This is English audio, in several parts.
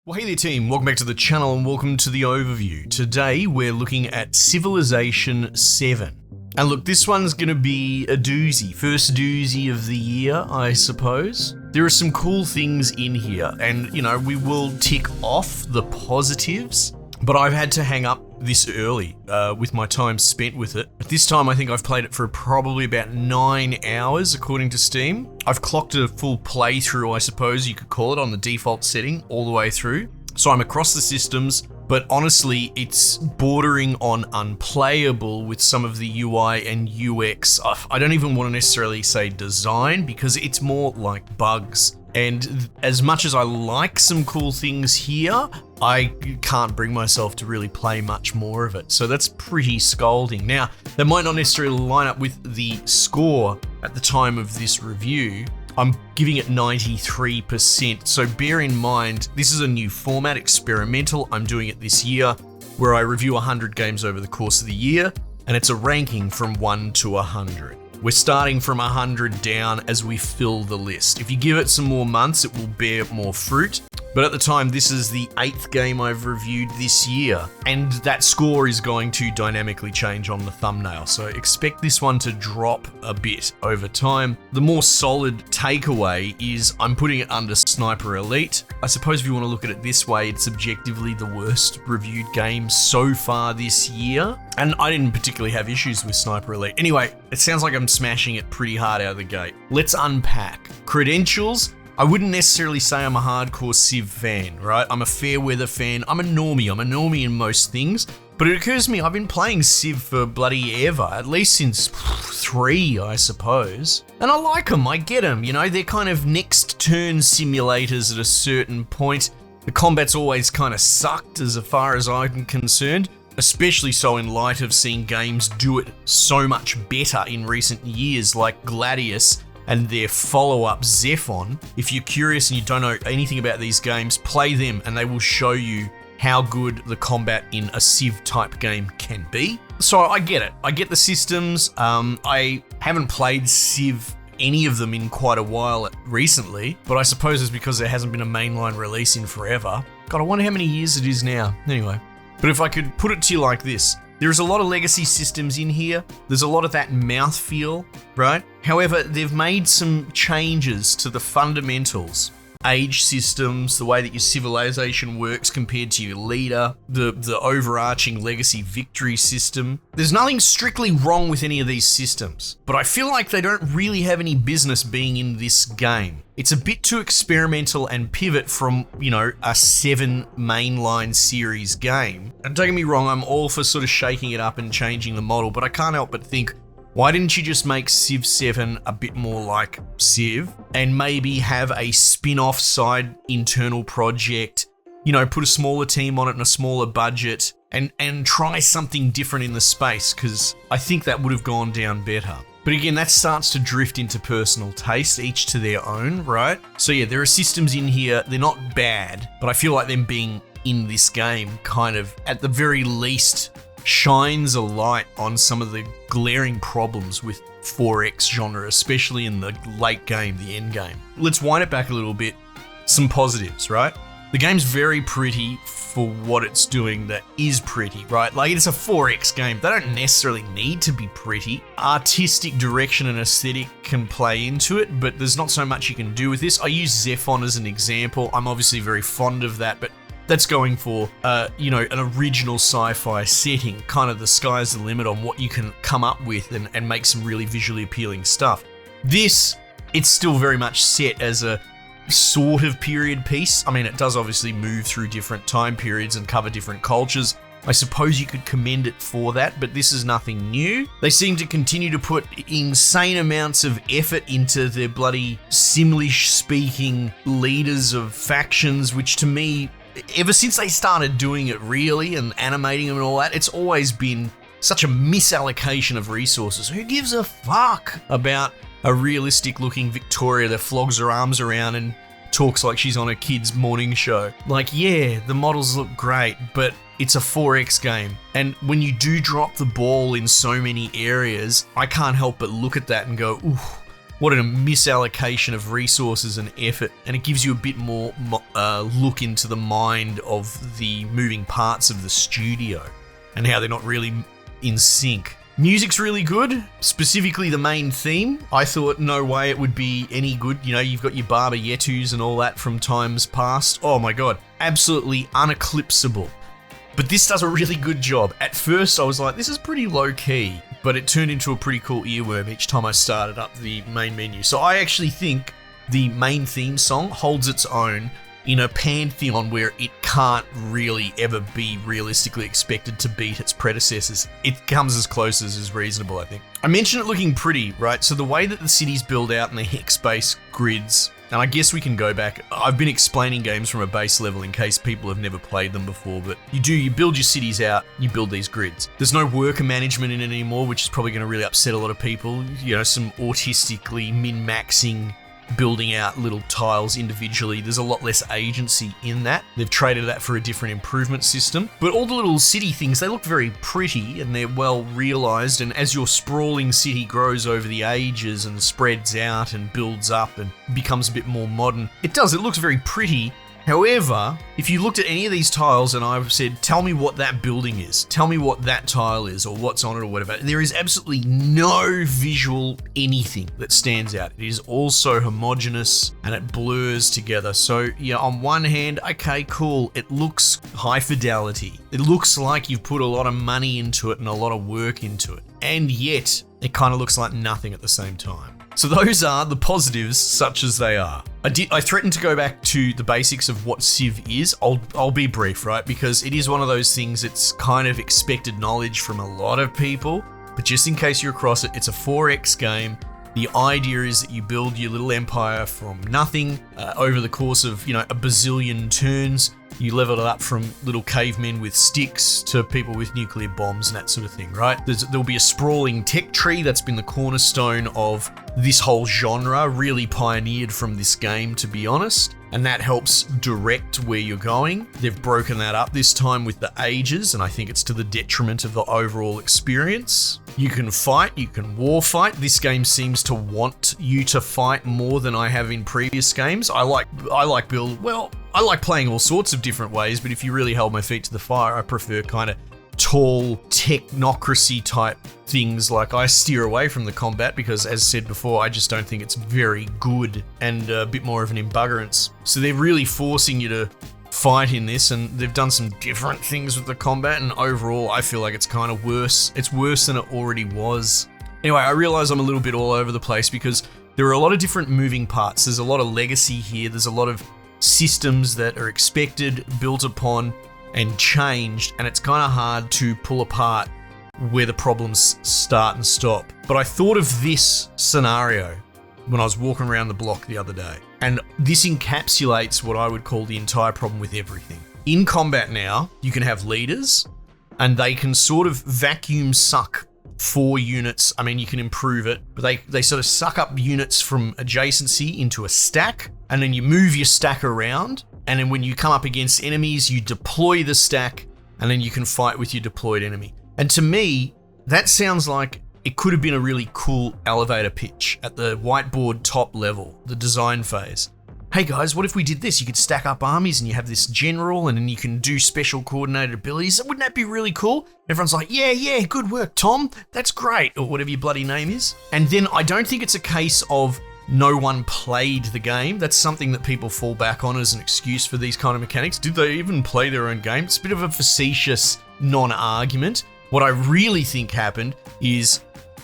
Well, hey there team, welcome back to the channel and welcome to the overview. Today we're looking at Civilization VII. And look, this one's gonna be a doozy, first doozy of the year, I suppose. There are some cool things in here and, we will tick off the positives, but I've had to hang up this early with my time spent with it. At this time, I think I've played it for probably about 9 hours, according to Steam. I've clocked a full playthrough, I suppose you could call it, on the default setting all the way through. So I'm across the systems, but honestly, it's bordering on unplayable with some of the UI and UX. I don't even want to necessarily say design because it's more like bugs. And as much as I like some cool things here, I can't bring myself to really play much more of it. So that's pretty scalding. Now, that might not necessarily line up with the score at the time of this review. I'm giving it 93%. So bear in mind, this is a new format, experimental. I'm doing it this year where I review 100 games over the course of the year, and it's a ranking from 1 to 100. We're starting from 100 down as we fill the list. If you give it some more months, it will bear more fruit. But at the time, this is the 8th game I've reviewed this year, and that score is going to dynamically change on the thumbnail. So expect this one to drop a bit over time. The more solid takeaway is I'm putting it under Sniper Elite. I suppose if you want to look at it this way, it's objectively the worst reviewed game so far this year. And I didn't particularly have issues with Sniper Elite. Anyway, it sounds like I'm smashing it pretty hard out of the gate. Let's unpack. Credentials. I wouldn't necessarily say I'm a hardcore Civ fan, right? I'm a fair weather fan. I'm a normie in most things. But it occurs to me, I've been playing Civ for bloody ever, at least since 3, I suppose. And I like them, I get them, they're kind of next turn simulators at a certain point. The combat's always kind of sucked as far as I'm concerned. Especially so in light of seeing games do it so much better in recent years, like Gladius and their follow-up Zephon. If you're curious and you don't know anything about these games, play them and they will show you how good the combat in a Civ type game can be. So I get it. I get the systems. I haven't played Civ any of them in quite a while recently, but I suppose it's because there hasn't been a mainline release in forever. God, I wonder how many years it is now. Anyway. But if I could put it to you like this, there's a lot of legacy systems in here. There's a lot of that mouthfeel, right? However, they've made some changes to the fundamentals. Age systems, the way that your civilization works compared to your leader, the overarching legacy victory system. There's nothing strictly wrong with any of these systems, but I feel like they don't really have any business being in this game. It's a bit too experimental and pivot from, a 7 mainline series game. And don't get me wrong, I'm all for sort of shaking it up and changing the model, but I can't help but think, why didn't you just make Civ 7 a bit more like Civ and maybe have a spin-off side internal project, put a smaller team on it and a smaller budget and try something different in the space, because I think that would have gone down better. But again, that starts to drift into personal taste, each to their own, right? So yeah, there are systems in here, they're not bad, but I feel like them being in this game kind of, at the very least, shines a light on some of the glaring problems with 4X genre, especially in the late game, the end game. Let's wind it back a little bit. Some positives, right? The game's very pretty for what it's doing that is pretty, right? Like, it's a 4X game. They don't necessarily need to be pretty. Artistic direction and aesthetic can play into it, but there's not so much you can do with this. I use Zephon as an example. I'm obviously very fond of that, but that's going for, an original sci-fi setting. Kind of the sky's the limit on what you can come up with and make some really visually appealing stuff. This, it's still very much set as a sort of period piece. I mean, it does obviously move through different time periods and cover different cultures. I suppose you could commend it for that, but this is nothing new. They seem to continue to put insane amounts of effort into their bloody Simlish-speaking leaders of factions, which to me, ever since they started doing it really and animating them and all that, it's always been such a misallocation of resources. Who gives a fuck about a realistic looking Victoria that flogs her arms around and talks like she's on a kid's morning show? Like, yeah, the models look great, but it's a 4X game. And when you do drop the ball in so many areas, I can't help but look at that and go, ooh, what a misallocation of resources and effort, and it gives you a bit more look into the mind of the moving parts of the studio and how they're not really in sync. Music's really good, specifically the main theme. I thought no way it would be any good. You know, you've got your Baba Yetus and all that from times past. Oh my god, absolutely uneclipsable. But this does a really good job. At first I was like, this is pretty low key, but it turned into a pretty cool earworm each time I started up the main menu. So I actually think the main theme song holds its own in a pantheon where it can't really ever be realistically expected to beat its predecessors. It comes as close as is reasonable, I think. I mentioned it looking pretty, right? So the way that the cities build out in the hex-based grids, and I guess we can go back. I've been explaining games from a base level in case people have never played them before, but you build your cities out, you build these grids. There's no worker management in it anymore, which is probably going to really upset a lot of people. You know, some autistically min-maxing, building out little tiles individually. There's a lot less agency in that. They've traded that for a different improvement system. But all the little city things, they look very pretty and they're well realized. And as your sprawling city grows over the ages and spreads out and builds up and becomes a bit more modern, it looks very pretty. However, if you looked at any of these tiles and I've said, tell me what that building is, tell me what that tile is or what's on it or whatever, there is absolutely no visual anything that stands out. It is all so homogeneous and it blurs together. So yeah, on one hand, okay, cool, it looks high fidelity. It looks like you've put a lot of money into it and a lot of work into it. And yet, it kind of looks like nothing at the same time. So those are the positives, such as they are. I threatened to go back to the basics of what Civ is. I'll be brief, right? Because it is one of those things, it's kind of expected knowledge from a lot of people. But just in case you're across it, it's a 4X game. The idea is that you build your little empire from nothing over the course of, a bazillion turns. You level it up from little cavemen with sticks to people with nuclear bombs and that sort of thing, right? There'll be a sprawling tech tree that's been the cornerstone of this whole genre, really pioneered from this game, to be honest. And that helps direct where you're going. They've broken that up this time with the ages, and I think it's to the detriment of the overall experience. You can fight, you can war fight. This game seems to want you to fight more than I have in previous games. I like playing all sorts of different ways, but if you really held my feet to the fire, I prefer kind of tall technocracy type things. Like, I steer away from the combat because, as said before, I just don't think it's very good and a bit more of an embuggerance. So they're really forcing you to fight in this, and they've done some different things with the combat, and overall I feel like it's kind of worse. It's worse than it already was. Anyway, I realize I'm a little bit all over the place because there are a lot of different moving parts. There's a lot of legacy here. There's a lot of systems that are expected, built upon, and changed, and it's kind of hard to pull apart where the problems start and stop. But I thought of this scenario when I was walking around the block the other day, and this encapsulates what I would call the entire problem with everything. In combat now, you can have leaders, and they can sort of vacuum suck 4 units. I mean, you can improve it, but they sort of suck up units from adjacency into a stack, and then you move your stack around, and then when you come up against enemies, you deploy the stack, and then you can fight with your deployed enemy. And to me, that sounds like it could have been a really cool elevator pitch at the whiteboard top level, the design phase. Hey guys, what if we did this? You could stack up armies and you have this general, and then you can do special coordinated abilities. Wouldn't that be really cool? Everyone's like, yeah, good work, Tom. That's great, or whatever your bloody name is. And then I don't think it's a case of no one played the game. That's something that people fall back on as an excuse for these kind of mechanics. Did they even play their own game? It's a bit of a facetious non-argument. What I really think happened is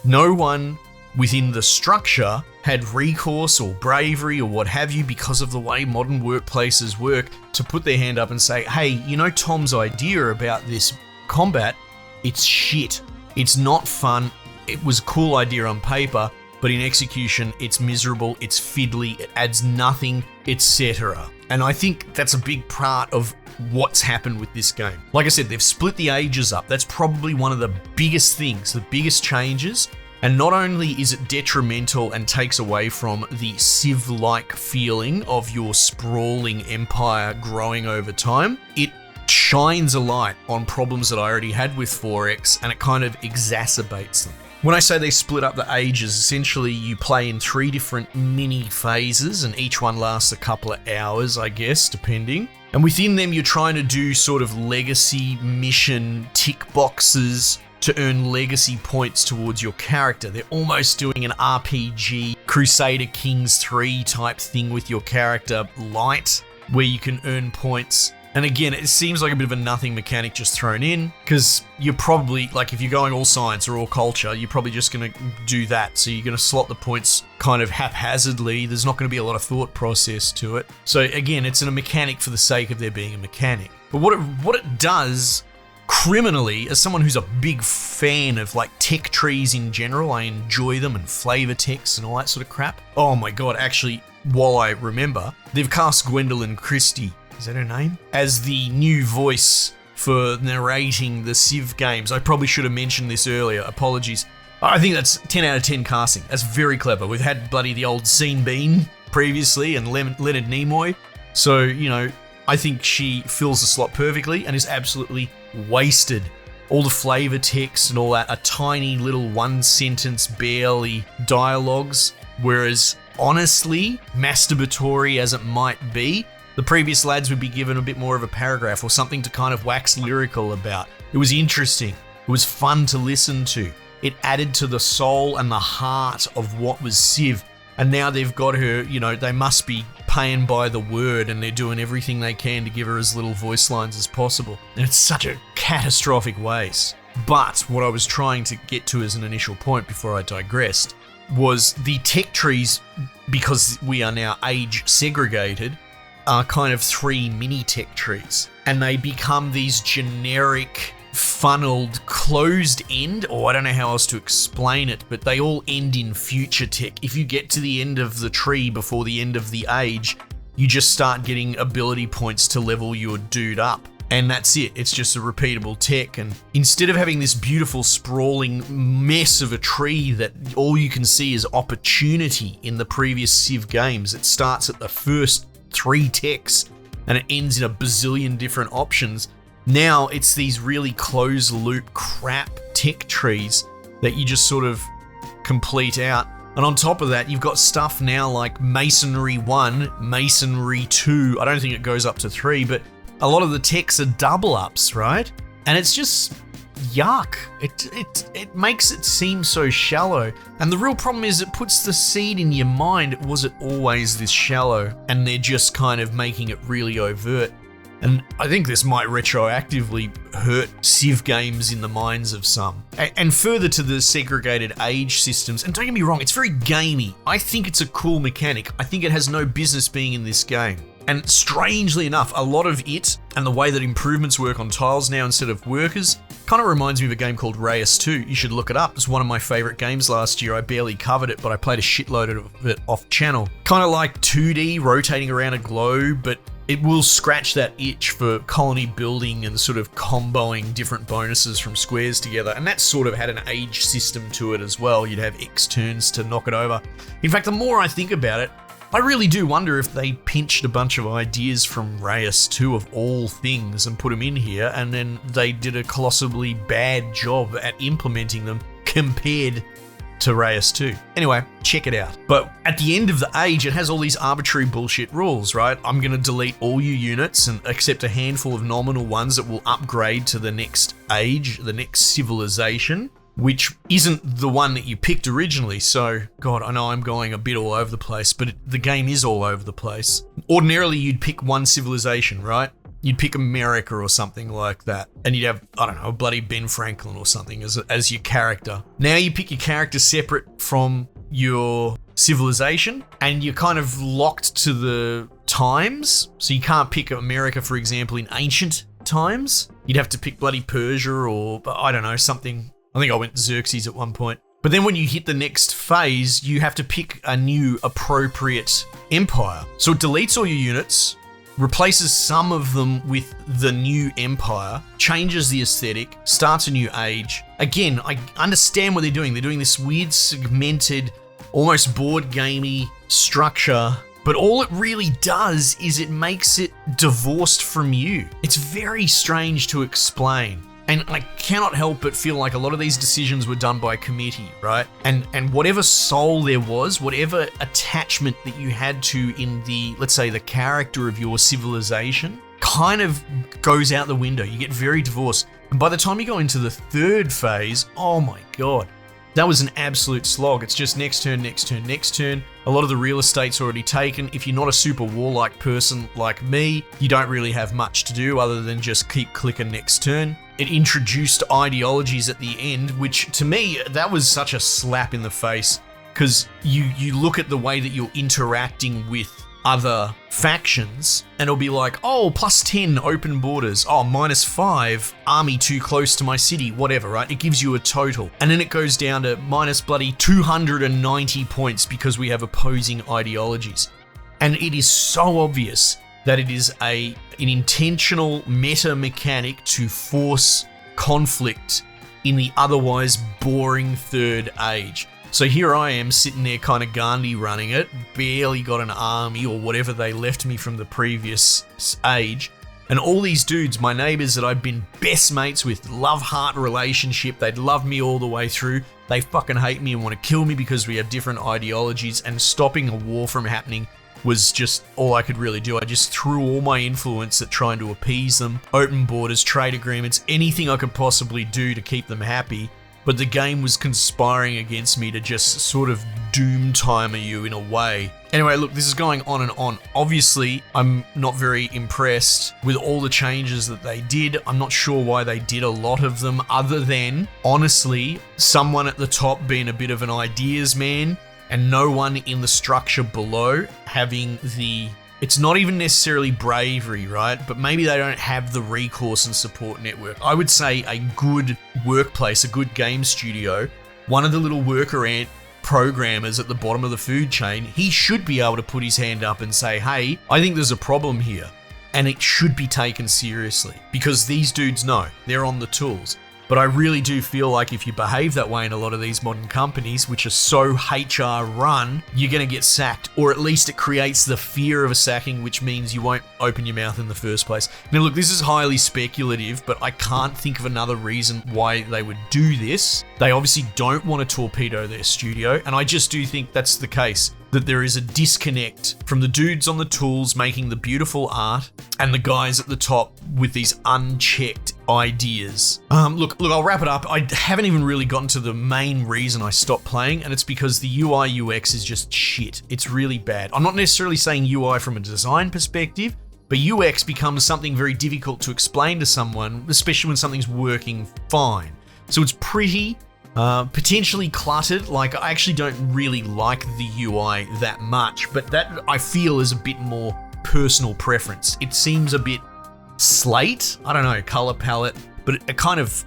no one within the structure had recourse or bravery or what have you, because of the way modern workplaces work, to put their hand up and say, hey, Tom's idea about this combat, it's shit. It's not fun. It was a cool idea on paper, but in execution, it's miserable, it's fiddly, it adds nothing, etc. And I think that's a big part of what's happened with this game. Like I said, they've split the ages up. That's probably one of the biggest things, the biggest changes. And not only is it detrimental and takes away from the Civ-like feeling of your sprawling empire growing over time, it shines a light on problems that I already had with 4X, and it kind of exacerbates them. When I say they split up the ages, essentially you play in 3 different mini phases, and each one lasts a couple of hours, I guess, depending. And within them, you're trying to do sort of legacy mission tick boxes to earn legacy points towards your character. They're almost doing an RPG Crusader Kings 3 type thing with your character light, where you can earn points. And again, it seems like a bit of a nothing mechanic just thrown in, because you're probably, like, if you're going all science or all culture, you're probably just going to do that. So you're going to slot the points kind of haphazardly. There's not going to be a lot of thought process to it. So again, it's a mechanic for the sake of there being a mechanic. But what it does criminally, as someone who's a big fan of like tech trees in general, I enjoy them, and flavor text and all that sort of crap. Oh my god, actually, while I remember, they've cast Gwendolyn Christie, is that her name, as the new voice for narrating the Civ games. I probably should have mentioned this earlier, apologies. I think that's 10 out of 10 casting. That's very clever. We've had bloody the old Scene Bean previously and Leonard Nimoy. So, you know, I think she fills the slot perfectly and is absolutely wasted. All the flavor text and all that are tiny little one sentence barely dialogues, whereas honestly, masturbatory as it might be, the previous lads would be given a bit more of a paragraph or something to kind of wax lyrical about. It was interesting. It was fun to listen to. It added to the soul and the heart of what was Civ. And now they've got her, you know, they must be paying by the word, and they're doing everything they can to give her as little voice lines as possible. And it's such a catastrophic waste. But what I was trying to get to as an initial point before I digressed was the tech trees, because we are now age segregated, are kind of 3 mini tech trees. And they become these generic, funneled, closed end, or I don't know how else to explain it, but they all end in future tech. If you get to the end of the tree before the end of the age, you just start getting ability points to level your dude up. And that's it. It's just a repeatable tech. And instead of having this beautiful sprawling mess of a tree that all you can see is opportunity in the previous Civ games, it starts at the first 3 techs and it ends in a bazillion different options. Now it's these really closed loop crap tech trees that you just sort of complete out. And on top of that, you've got stuff now like Masonry 1, Masonry 2. I don't think it goes up to 3, but a lot of the techs are double ups, right? And it's just yuck. It makes it seem so shallow. And the real problem is it puts the seed in your mind, was it always this shallow? And they're just kind of making it really overt. And I think this might retroactively hurt Civ games in the minds of some. And further to the segregated age systems, and don't get me wrong, it's very gamey. I think it's a cool mechanic. I think it has no business being in this game. And strangely enough, a lot of it and the way that improvements work on tiles now instead of workers kind of reminds me of a game called Reyes 2. You should look it up. It's one of my favorite games last year. I barely covered it, but I played a shitload of it off channel. Kind of like 2D, rotating around a globe, but it will scratch that itch for colony building and sort of comboing different bonuses from squares together. And that sort of had an age system to it as well. You'd have X turns to knock it over. In fact, the more I think about it, I really do wonder if they pinched a bunch of ideas from Reyes 2 of all things and put them in here, and then they did a colossally bad job at implementing them compared to Reyes 2. Anyway, check it out. But at the end of the age, it has all these arbitrary bullshit rules, right? I'm going to delete all your units and accept a handful of nominal ones that will upgrade to the next age, the next civilization, which isn't the one that you picked originally. So, God, I know I'm going a bit all over the place, but the game is all over the place. Ordinarily, you'd pick one civilization, right? You'd pick America or something like that. And you'd have, I don't know, bloody Ben Franklin or something as your character. Now you pick your character separate from your civilization, and you're kind of locked to the times. So you can't pick America, for example, in ancient times. You'd have to pick bloody Persia or, I don't know, something. I think I went Xerxes at one point. But then when you hit the next phase, you have to pick a new appropriate empire. So it deletes all your units, replaces some of them with the new empire, changes the aesthetic, starts a new age. Again, I understand what they're doing. They're doing this weird, segmented, almost board gamey structure, but all it really does is it makes it divorced from you. It's very strange to explain. And I cannot help but feel like a lot of these decisions were done by committee, right? And whatever soul there was, whatever attachment that you had to in the, let's say, the character of your civilization, kind of goes out the window. You get very divorced. And by the time you go into the third phase, oh my God, that was an absolute slog. It's just next turn, next turn, next turn. A lot of the real estate's already taken. If you're not a super warlike person like me, you don't really have much to do other than just keep clicking next turn. It introduced ideologies at the end, which to me, that was such a slap in the face, because you look at the way that you're interacting with other factions and it'll be like, oh, +10 open borders, oh, -5 army too close to my city, whatever, right? It gives you a total, and then it goes down to minus bloody 290 points because we have opposing ideologies. And it is so obvious that it is an intentional meta mechanic to force conflict in the otherwise boring third age. So here I am sitting there kind of Gandhi running it, barely got an army or whatever they left me from the previous age. And all these dudes, my neighbors that I've been best mates with, love-heart relationship, they'd love me all the way through. They fucking hate me and want to kill me because we have different ideologies, and stopping a war from happening was just all I could really do. I just threw all my influence at trying to appease them. Open borders, trade agreements, anything I could possibly do to keep them happy. But the game was conspiring against me to just sort of doom timer you in a way. Anyway, look, this is going on and on. Obviously, I'm not very impressed with all the changes that they did. I'm not sure why they did a lot of them, other than, honestly, someone at the top being a bit of an ideas man and no one in the structure below having the... It's not even necessarily bravery, right? But maybe they don't have the recourse and support network. I would say a good workplace, a good game studio, one of the little worker ant programmers at the bottom of the food chain, he should be able to put his hand up and say, hey, I think there's a problem here. And it should be taken seriously, because these dudes know, they're on the tools. But I really do feel like if you behave that way in a lot of these modern companies, which are so HR run, you're going to get sacked. Or at least it creates the fear of a sacking, which means you won't open your mouth in the first place. Now look, this is highly speculative, but I can't think of another reason why they would do this. They obviously don't want to torpedo their studio, and I just do think that's the case. That there is a disconnect from the dudes on the tools making the beautiful art and the guys at the top with these unchecked ideas. Look, I'll wrap it up. I haven't even really gotten to the main reason I stopped playing, and it's because the UI UX is just shit. It's really bad. I'm not necessarily saying UI from a design perspective, but UX becomes something very difficult to explain to someone, especially when something's working fine. So it's pretty... potentially cluttered. Like, I actually don't really like the UI that much, but that I feel is a bit more personal preference. It seems a bit slate, I don't know, color palette, but it kind of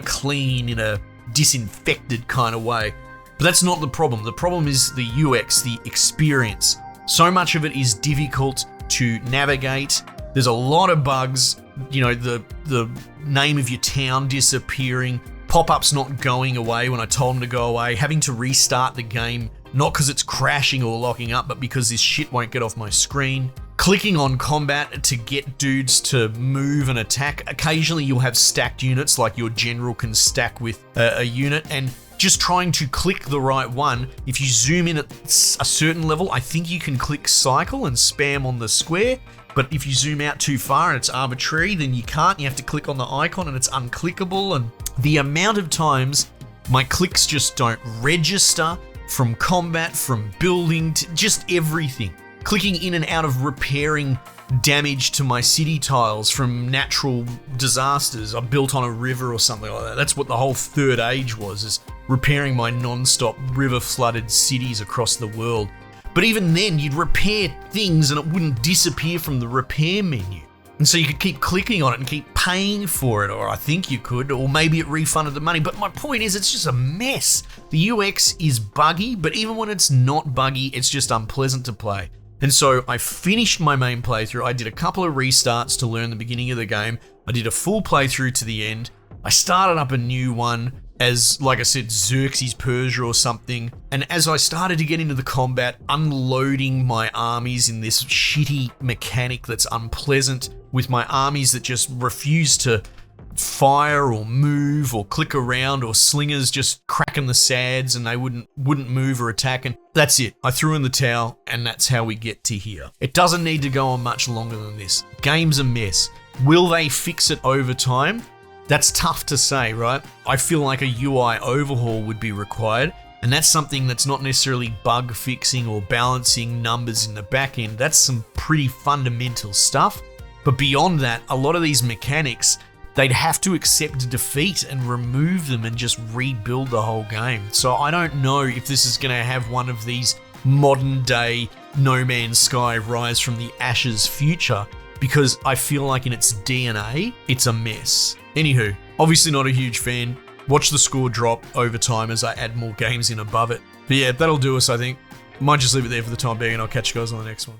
clean in a disinfected kind of way. But that's not the problem. The problem is the UX, the experience. So much of it is difficult to navigate. There's a lot of bugs, you know, the name of your town disappearing, pop-ups not going away when I told them to go away, having to restart the game, not because it's crashing or locking up, but because this shit won't get off my screen. Clicking on combat to get dudes to move and attack. Occasionally you'll have stacked units, like your general can stack with a unit, and just trying to click the right one. If you zoom in at a certain level, I think you can click cycle and spam on the square. But if you zoom out too far and it's arbitrary, then you can't. You have to click on the icon and it's unclickable. And the amount of times my clicks just don't register, from combat, from building, to just everything. Clicking in and out of repairing damage to my city tiles from natural disasters. I built on a river or something like that. That's what the whole third age was, is repairing my non-stop river-flooded cities across the world. But even then, you'd repair things and it wouldn't disappear from the repair menu. And so you could keep clicking on it and keep paying for it, or I think you could, or maybe it refunded the money. But my point is, it's just a mess. The UX is buggy, but even when it's not buggy, it's just unpleasant to play. And so I finished my main playthrough. I did a couple of restarts to learn the beginning of the game. I did a full playthrough to the end. I started up a new one as, like I said, Xerxes Persia or something. And as I started to get into the combat, unloading my armies in this shitty mechanic that's unpleasant, with my armies that just refuse to fire or move or click around, or slingers just cracking the sads and they wouldn't move or attack, and that's it. I threw in the towel and that's how we get to here. It doesn't need to go on much longer than this. Game's a mess. Will they fix it over time? That's tough to say, right? I feel like a UI overhaul would be required, and that's something that's not necessarily bug fixing or balancing numbers in the back end. That's some pretty fundamental stuff. But beyond that, a lot of these mechanics, they'd have to accept defeat and remove them and just rebuild the whole game. So I don't know if this is going to have one of these modern day No Man's Sky rise from the ashes future, because I feel like in its DNA, it's a mess. Anywho, obviously not a huge fan. Watch the score drop over time as I add more games in above it. But yeah, that'll do us, I think. Might just leave it there for the time being, and I'll catch you guys on the next one.